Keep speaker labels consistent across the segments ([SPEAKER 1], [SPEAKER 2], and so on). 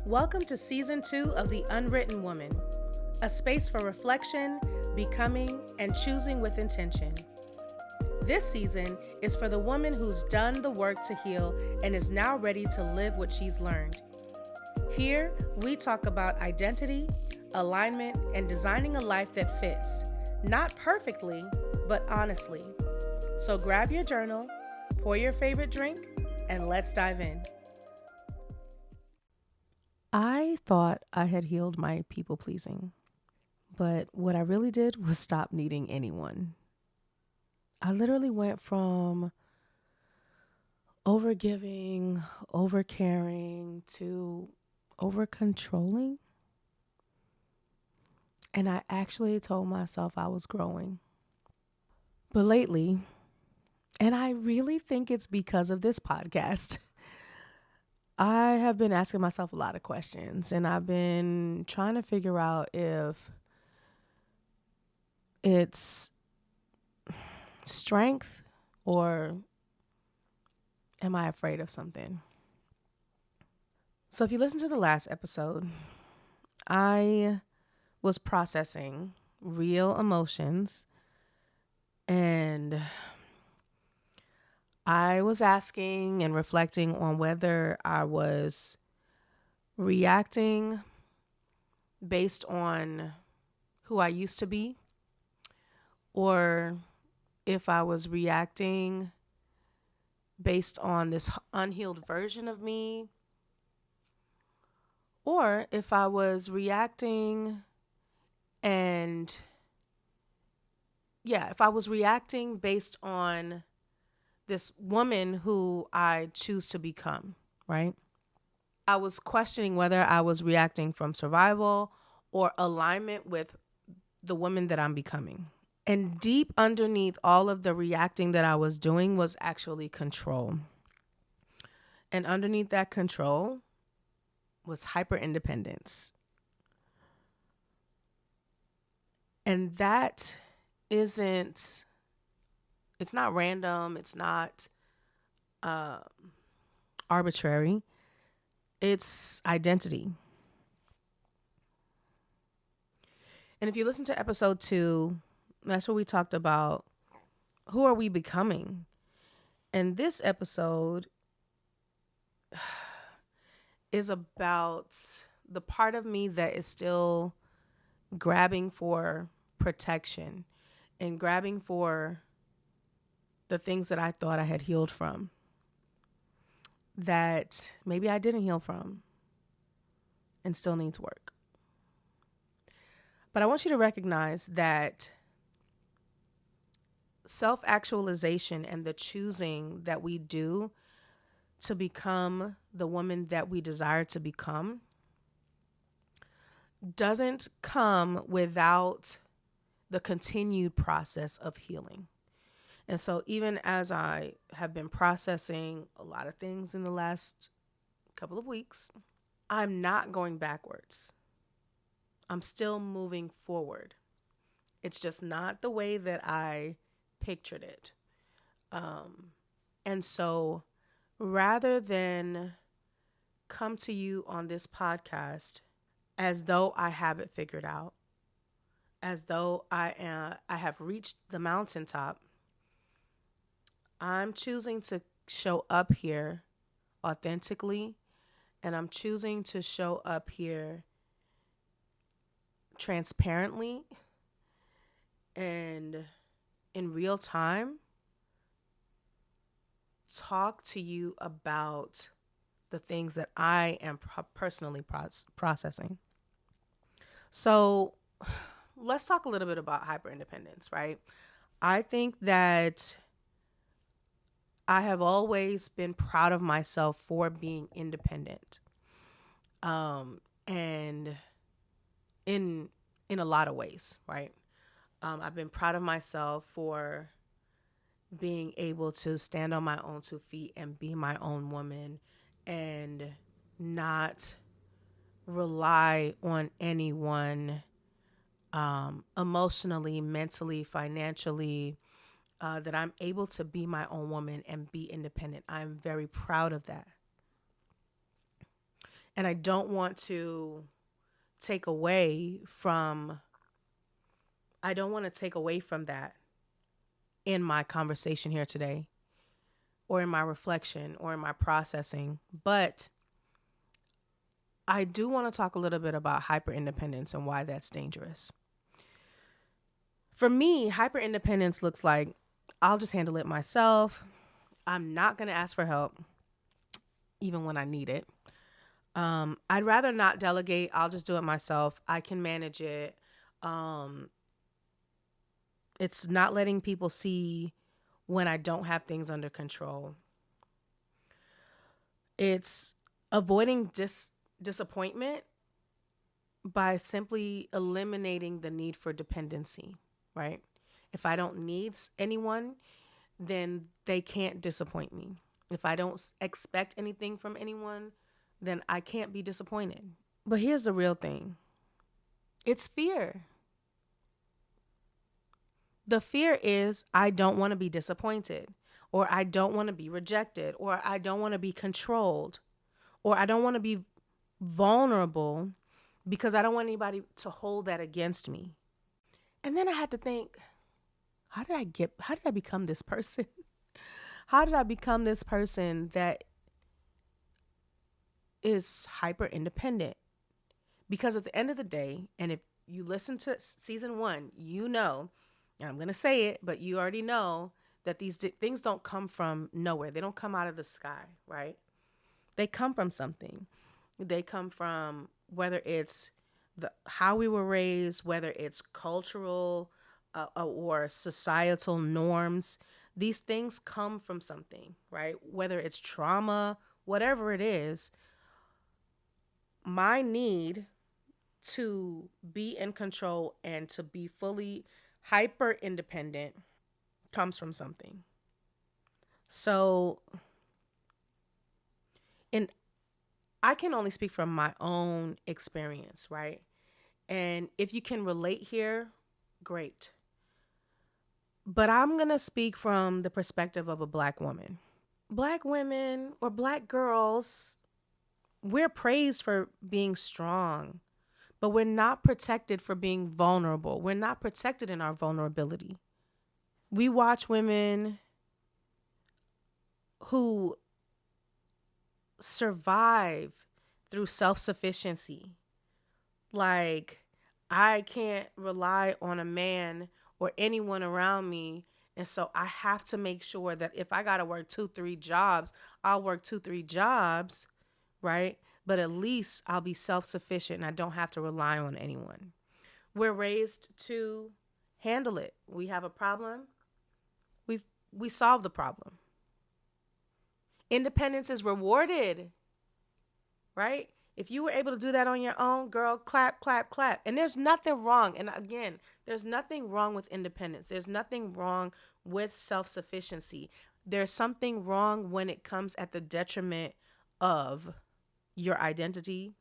[SPEAKER 1] Welcome to Season 2 of The Unwritten Woman, a space for reflection, becoming, and choosing with intention. This season is for the woman who's done the work to heal and is now ready to live what she's learned. Here, we talk about identity, alignment, and designing a life that fits, not perfectly, but honestly. So grab your journal, pour your favorite drink, and let's dive in. I thought I had healed my people pleasing, but what I really did was stop needing anyone. I literally went from over giving, over caring to over controlling. And I actually told myself I was growing. But lately, and I really think it's because of this podcast, I have been asking myself a lot of questions, and I've been trying to figure out if it's strength or am I afraid of something? So if you listen to the last episode, I was processing real emotions, and I was asking and reflecting on whether I was reacting based on who I used to be, or if I was reacting based on this unhealed version of me, or if I was reacting if I was reacting based on this woman who I choose to become, right? I was questioning whether I was reacting from survival or alignment with the woman that I'm becoming. And deep underneath all of the reacting that I was doing was actually control. And underneath that control was hyper independence. And that it's not random. It's not arbitrary. It's identity. And if you listen to episode 2, that's where we talked about who are we becoming. And this episode is about the part of me that is still grabbing for protection and grabbing for the things that I thought I had healed from, that maybe I didn't heal from and still needs work. But I want you to recognize that self-actualization and the choosing that we do to become the woman that we desire to become doesn't come without the continued process of healing. And so even as I have been processing a lot of things in the last couple of weeks, I'm not going backwards. I'm still moving forward. It's just not the way that I pictured it. And so rather than come to you on this podcast as though I have it figured out, as though I have reached the mountaintop, I'm choosing to show up here authentically, and I'm choosing to show up here transparently and in real time talk to you about the things that I am personally processing. So let's talk a little bit about hyperindependence, right? I think that I have always been proud of myself for being independent. And in a lot of ways, right? I've been proud of myself for being able to stand on my own 2 feet and be my own woman and not rely on anyone emotionally, mentally, financially, that I'm able to be my own woman and be independent. I'm very proud of that. And I don't want to take away from, I don't want to take away from that in my conversation here today, or in my reflection, or in my processing. But I do want to talk a little bit about hyper independence and why that's dangerous. For me, hyper independence looks like I'll just handle it myself. I'm not going to ask for help, even when I need it. I'd rather not delegate. I'll just do it myself. I can manage it. It's not letting people see when I don't have things under control. It's avoiding disappointment by simply eliminating the need for dependency, right? If I don't need anyone, then they can't disappoint me. If I don't expect anything from anyone, then I can't be disappointed. But here's the real thing. It's fear. The fear is I don't want to be disappointed, or I don't want to be rejected, or I don't want to be controlled, or I don't want to be vulnerable because I don't want anybody to hold that against me. And then I had to think, how did I become this person? How did I become this person that is hyper independent? Because at the end of the day, and if you listen to season 1, you know, and I'm going to say it, but you already know that these things don't come from nowhere. They don't come out of the sky, right? They come from something. They come from, whether it's how we were raised, whether it's cultural or societal norms. These things come from something, right? Whether it's trauma, whatever it is, my need to be in control and to be fully hyper independent comes from something. So, and I can only speak from my own experience, right? And if you can relate here, great. But I'm going to speak from the perspective of a Black woman. Black women, or Black girls, we're praised for being strong, but we're not protected for being vulnerable. We're not protected in our vulnerability. We watch women who survive through self-sufficiency. Like, I can't rely on a man or anyone around me. And so I have to make sure that if I got to work 2-3 jobs, I'll work 2-3 jobs, right? But at least I'll be self-sufficient and I don't have to rely on anyone. We're raised to handle it. We have a problem. We solve the problem. Independence is rewarded, right? If you were able to do that on your own, girl, clap, clap, clap. And there's nothing wrong. And again, there's nothing wrong with independence. There's nothing wrong with self-sufficiency. There's something wrong when it comes at the detriment of your identity,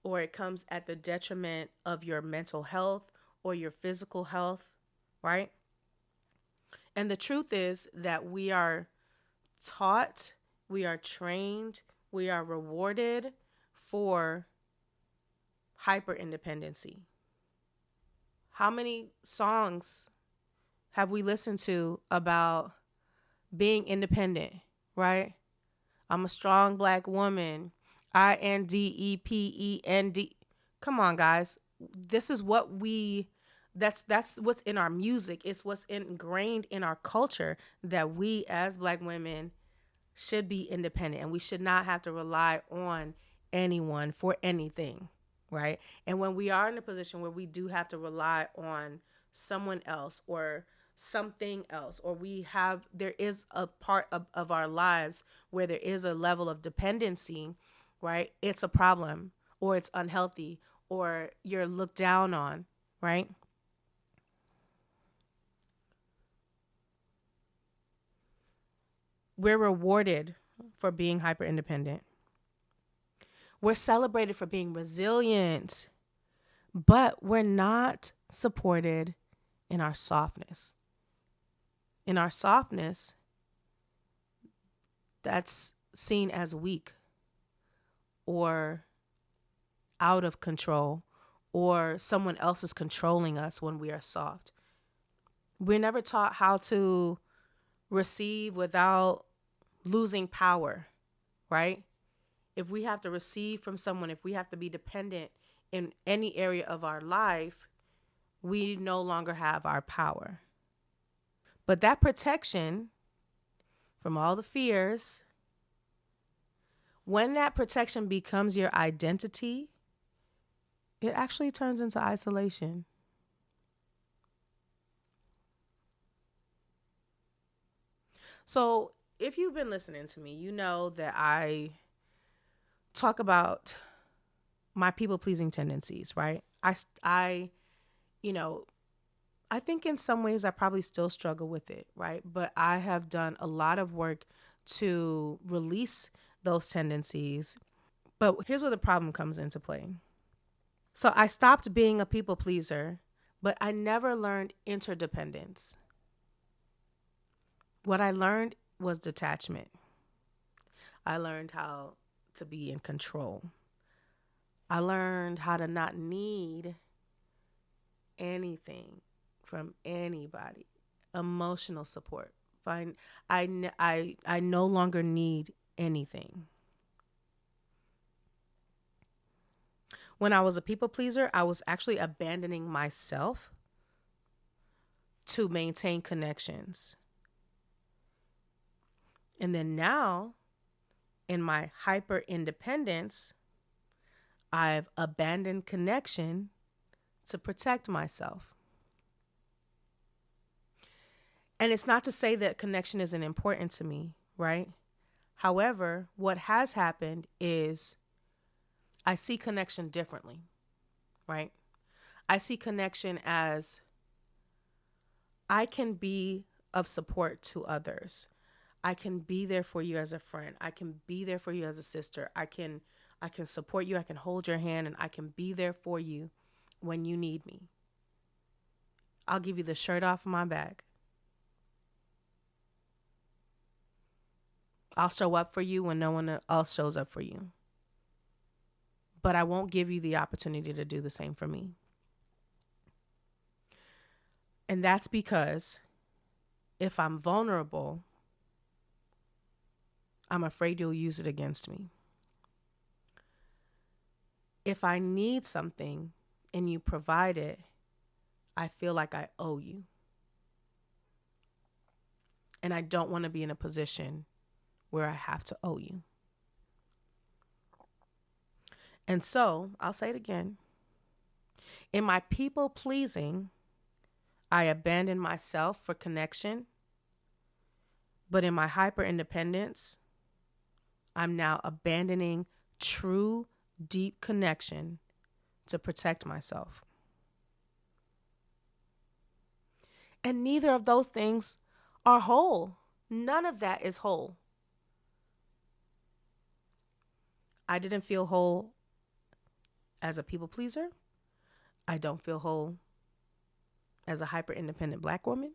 [SPEAKER 1] or it comes at the detriment of your mental health or your physical health, right? And the truth is that we are taught, we are trained, we are rewarded for hyper independency. How many songs have we listened to about being independent, right? I'm a strong Black woman. INDEPEND. Come on, guys. This is what that's what's in our music. It's what's ingrained in our culture, that we as Black women should be independent and we should not have to rely on anyone for anything, right? And when we are in a position where we do have to rely on someone else or something else, or there is a part of our lives where there is a level of dependency, right? It's a problem, or it's unhealthy, or you're looked down on, right? We're rewarded for being hyper independent. We're celebrated for being resilient, but we're not supported in our softness. In our softness, that's seen as weak or out of control or someone else is controlling us when we are soft. We're never taught how to receive without losing power, right? If we have to receive from someone, if we have to be dependent in any area of our life, we no longer have our power. But that protection from all the fears, when that protection becomes your identity, it actually turns into isolation. So if you've been listening to me, you know that I talk about my people pleasing tendencies, right? You know, I think in some ways I probably still struggle with it, right? But I have done a lot of work to release those tendencies. But here's where the problem comes into play. So I stopped being a people pleaser, but I never learned interdependence. What I learned was detachment. I learned how to be in control. I learned how to not need anything from anybody. Emotional support. Fine. I no longer need anything. When I was a people pleaser, I was actually abandoning myself to maintain connections. And then now, in my hyper independence, I've abandoned connection to protect myself. And it's not to say that connection isn't important to me, right? However, what has happened is I see connection differently, right? I see connection as I can be of support to others. I can be there for you as a friend. I can be there for you as a sister. I can support you. I can hold your hand and I can be there for you when you need me. I'll give you the shirt off my back. I'll show up for you when no one else shows up for you. But I won't give you the opportunity to do the same for me. And that's because if I'm vulnerable, I'm afraid you'll use it against me. If I need something and you provide it, I feel like I owe you. And I don't want to be in a position where I have to owe you. And so, I'll say it again. In my people pleasing, I abandon myself for connection. But in my hyper independence, I'm now abandoning true, deep connection to protect myself. And neither of those things are whole. None of that is whole. I didn't feel whole as a people pleaser. I don't feel whole as a hyper independent Black woman.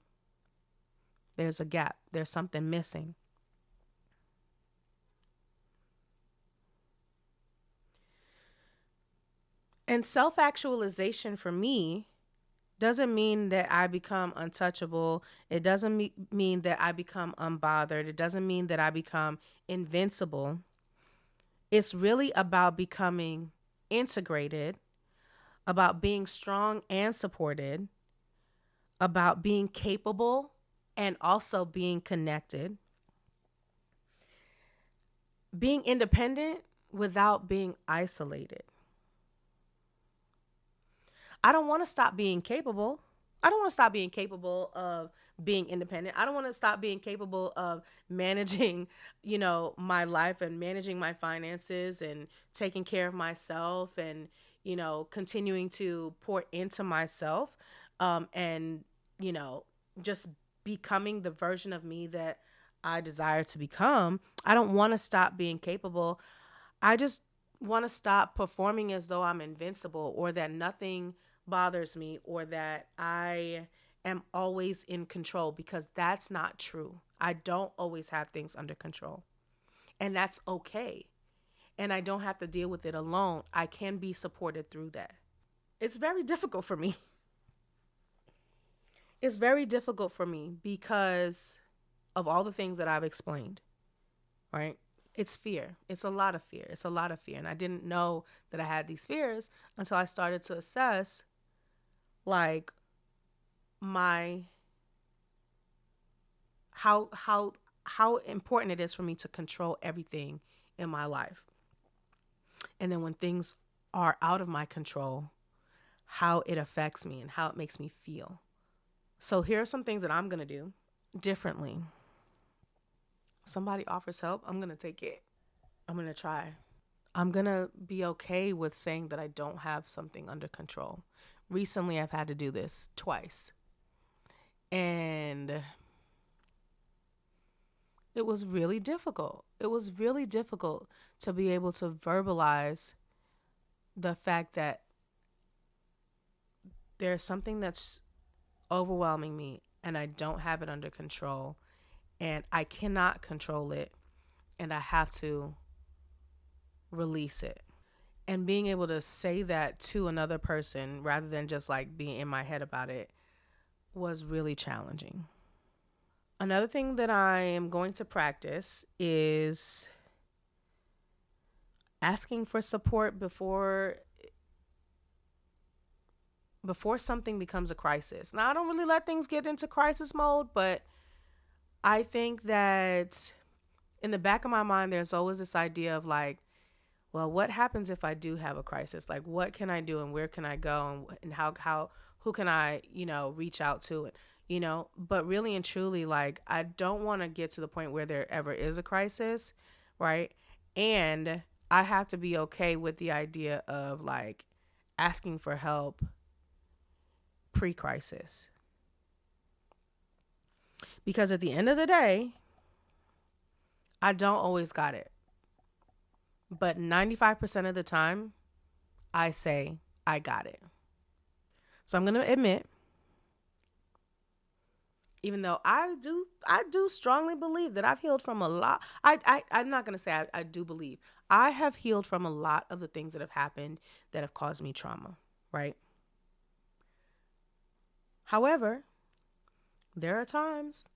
[SPEAKER 1] There's a gap. There's something missing. And self-actualization for me doesn't mean that I become untouchable. It doesn't mean that I become unbothered. It doesn't mean that I become invincible. It's really about becoming integrated, about being strong and supported, about being capable and also being connected, being independent without being isolated. I don't want to stop being capable. I don't want to stop being capable of being independent. I don't want to stop being capable of managing, my life and managing my finances and taking care of myself and, continuing to pour into myself and, just becoming the version of me that I desire to become. I don't want to stop being capable. I just want to stop performing as though I'm invincible or that nothing bothers me or that I am always in control, because that's not true. I don't always have things under control, and that's okay. and I don't have to deal with it alone. I can be supported through that. It's very difficult for me. It's very difficult for me because of all the things that I've explained, right? It's fear. It's a lot of fear. It's a lot of fear. And I didn't know that I had these fears until I started to assess like my how important it is for me to control everything in my life. And then when things are out of my control, how it affects me and how it makes me feel. So here are some things that I'm going to do differently. Somebody offers help, I'm going to take it. I'm going to try. I'm going to be okay with saying that I don't have something under control. Recently, I've had to do this twice. And it was really difficult. It was really difficult to be able to verbalize the fact that there's something that's overwhelming me and I don't have it under control and I cannot control it and I have to release it. And being able to say that to another person rather than just like being in my head about it was really challenging. Another thing that I am going to practice is asking for support before something becomes a crisis. Now, I don't really let things get into crisis mode, but I think that in the back of my mind, there's always this idea of like, well, what happens if I do have a crisis? Like, what can I do and where can I go and who can I, reach out to it, but really and truly, like, I don't want to get to the point where there ever is a crisis. Right. And I have to be okay with the idea of like asking for help pre-crisis. Because at the end of the day, I don't always got it. But 95% of the time, I say I got it. So I'm going to admit, even though I do strongly believe that I've healed from a lot. I'm not going to say I do believe. I have healed from a lot of the things that have happened that have caused me trauma, right? However, there are times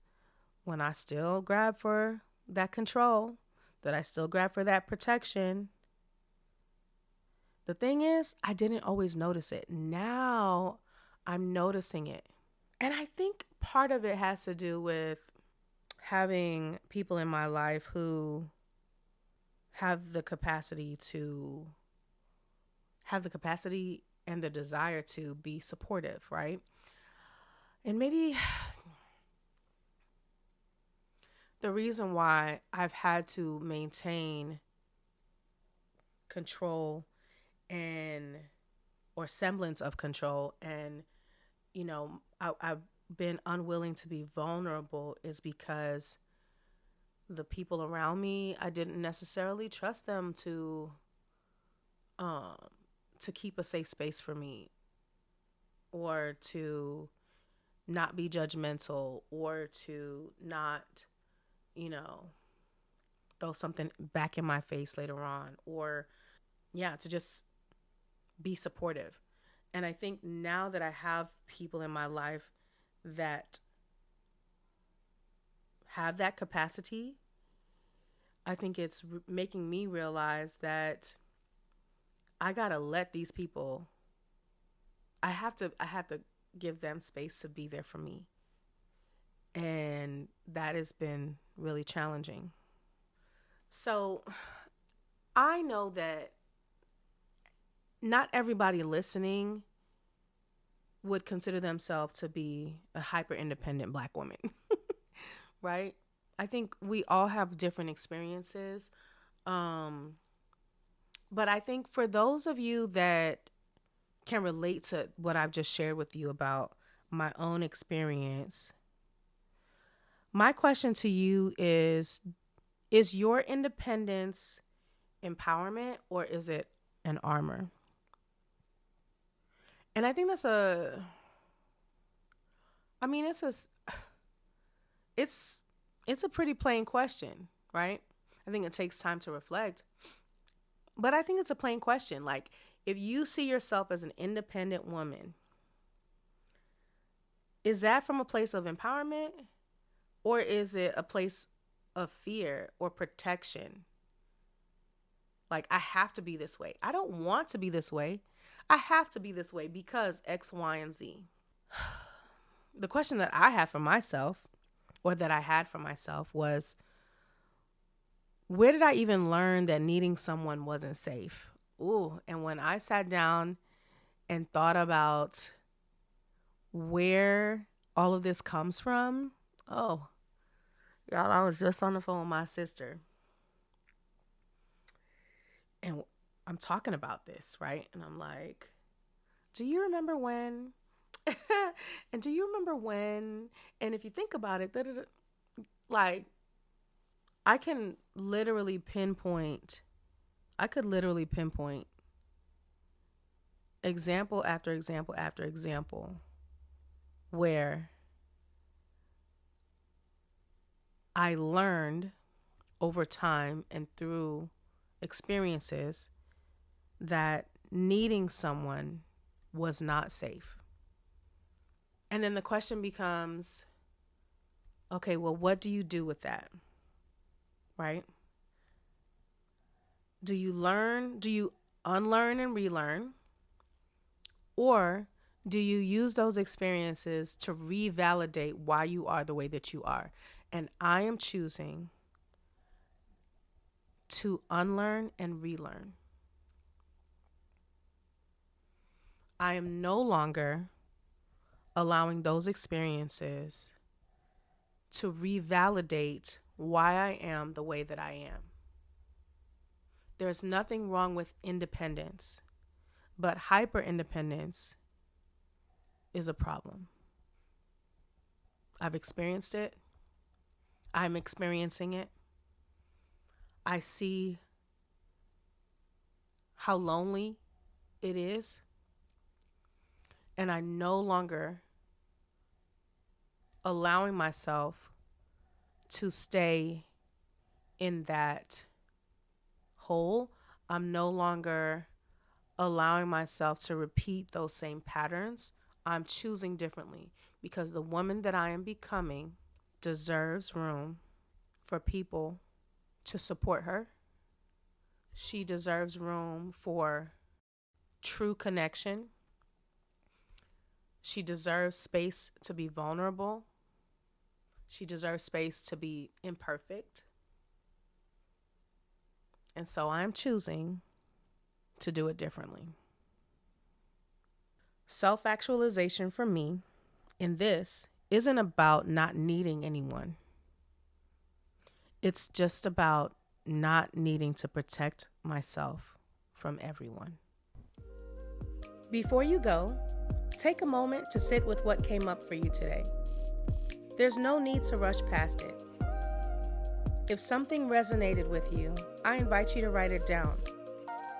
[SPEAKER 1] when I still grab for that control, that I still grab for that protection. The thing is, I didn't always notice it. Now I'm noticing it. And I think part of it has to do with having people in my life who have the capacity and the desire to be supportive, right? And maybe the reason why I've had to maintain control or semblance of control and, I've been unwilling to be vulnerable is because the people around me, I didn't necessarily trust them to keep a safe space for me or to not be judgmental or to not, throw something back in my face later on or, to just be supportive. And I think now that I have people in my life that have that capacity, I think it's making me realize that I got to let these people, I have to give them space to be there for me. And that has been really challenging. So I know that not everybody listening would consider themselves to be a hyper independent Black woman, right? I think we all have different experiences. But I think for those of you that can relate to what I've just shared with you about my own experience, my question to you is your independence empowerment or is it an armor? And I think it's a pretty plain question, right? I think it takes time to reflect. But I think it's a plain question. Like, if you see yourself as an independent woman, is that from a place of empowerment, or is it a place of fear or protection? Like, I have to be this way. I don't want to be this way. I have to be this way because X, Y, and Z. The question that I have for myself, or that I had for myself, was, where did I even learn that needing someone wasn't safe? Ooh, and when I sat down and thought about where all of this comes from, oh, y'all, I was just on the phone with my sister. And I'm talking about this, right? And I'm like, do you remember when? And do you remember when? And if you think about it, like, I could literally pinpoint example after example after example where I learned over time and through experiences that needing someone was not safe. And then the question becomes, okay, well, what do you do with that? Right? Do you unlearn and relearn? Or do you use those experiences to revalidate why you are the way that you are? And I am choosing to unlearn and relearn. I am no longer allowing those experiences to revalidate why I am the way that I am. There's nothing wrong with independence, but hyper independence is a problem. I've experienced it. I'm experiencing it. I see how lonely it is. And I no longer allowing myself to stay in that hole. I'm no longer allowing myself to repeat those same patterns. I'm choosing differently because the woman that I am becoming deserves room for people to support her. She deserves room for true connection. She deserves space to be vulnerable. She deserves space to be imperfect. And so I'm choosing to do it differently. Self-actualization for me in this isn't about not needing anyone. It's just about not needing to protect myself from everyone. Before you go, take a moment to sit with what came up for you today. There's no need to rush past it. If something resonated with you, I invite you to write it down.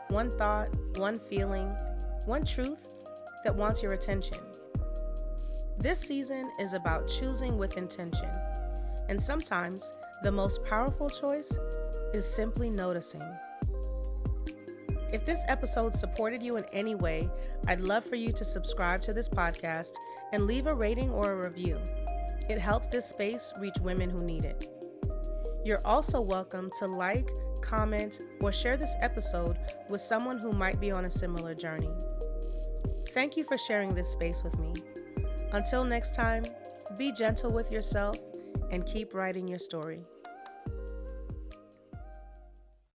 [SPEAKER 1] One thought, one feeling, one truth that wants your attention. This season is about choosing with intention, and sometimes the most powerful choice is simply noticing. If this episode supported you in any way, I'd love for you to subscribe to this podcast and leave a rating or a review. It helps this space reach women who need it. You're also welcome to like, comment, or share this episode with someone who might be on a similar journey. Thank you for sharing this space with me. Until next time, be gentle with yourself and keep writing your story.